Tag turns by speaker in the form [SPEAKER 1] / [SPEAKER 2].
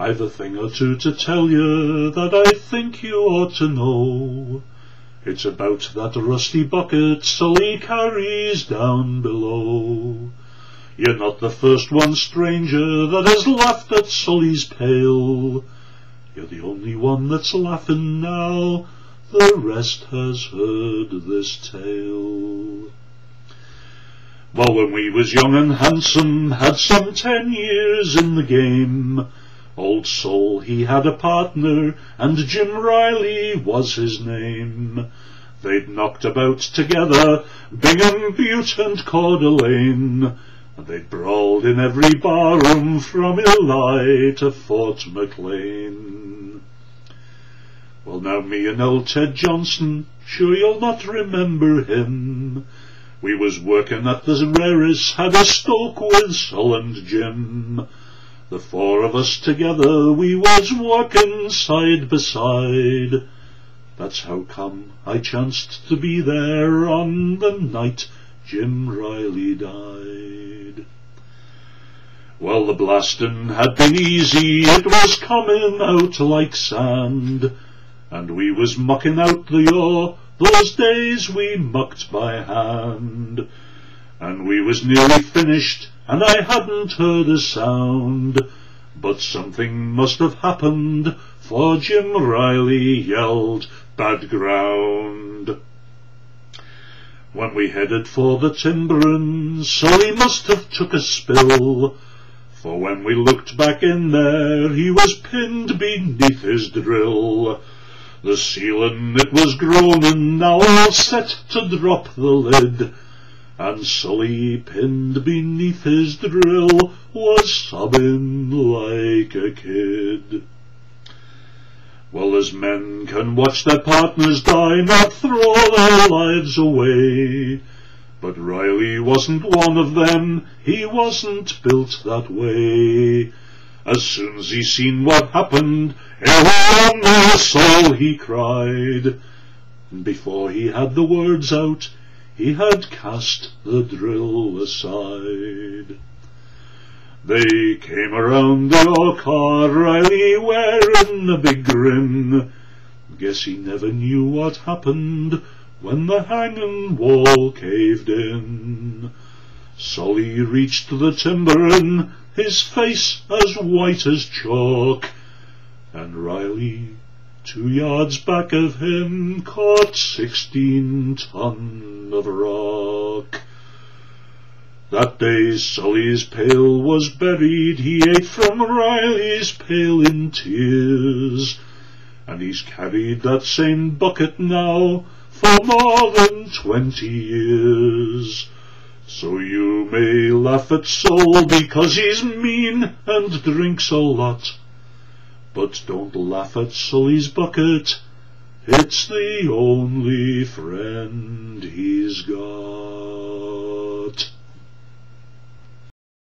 [SPEAKER 1] I've a thing or two to tell you that I think you ought to know. It's about that rusty bucket Sully carries down below. You're not the first one, stranger, that has laughed at Sully's pail. You're the only one that's laughing now, the rest has heard this tale. Well, when we was young and handsome, had some 10 years in the game, old Sol, he had a partner, and Jim Riley was his name. They'd knocked about together, Bingham, Butte and Coeur d'Alene, and they'd brawled in every barroom from Ely to Fort McLean. Well, now me and old Ted Johnson, sure you'll not remember him. We was working at the Raris, had a stoke with Sol and Jim. The 4 of us together, we was working side by side. That's how come I chanced to be there on the night Jim Riley died. Well, the blasting had been easy, it was coming out like sand, and we was mucking out the ore, those days we mucked by hand. And we was nearly finished, and I hadn't heard a sound, but something must have happened, for Jim Riley yelled, "Bad ground." When we headed for the timberin', Sully must have took a spill, for when we looked back in there, he was pinned beneath his drill. The ceiling it was groaning, now all set to drop the lid, and Sully, pinned beneath his drill, was sobbing like a kid. Well, as men can watch their partners die, not throw their lives away, but Riley wasn't one of them, he wasn't built that way. As soon as he seen what happened, "Everyone there, Sol," he cried, and before he had the words out, he had cast the drill aside. They came around the old car, Riley wearing a big grin. Guess he never knew what happened when the hanging wall caved in. Sully reached the timberin', his face as white as chalk, and Riley, 2 yards back of him, caught 16 ton of rock. That day Sully's pail was buried, he ate from Riley's pail in tears, and he's carried that same bucket now for more than 20 years. So you may laugh at Sol because he's mean and drinks a lot, but don't laugh at Sully's bucket, it's the only friend he's got.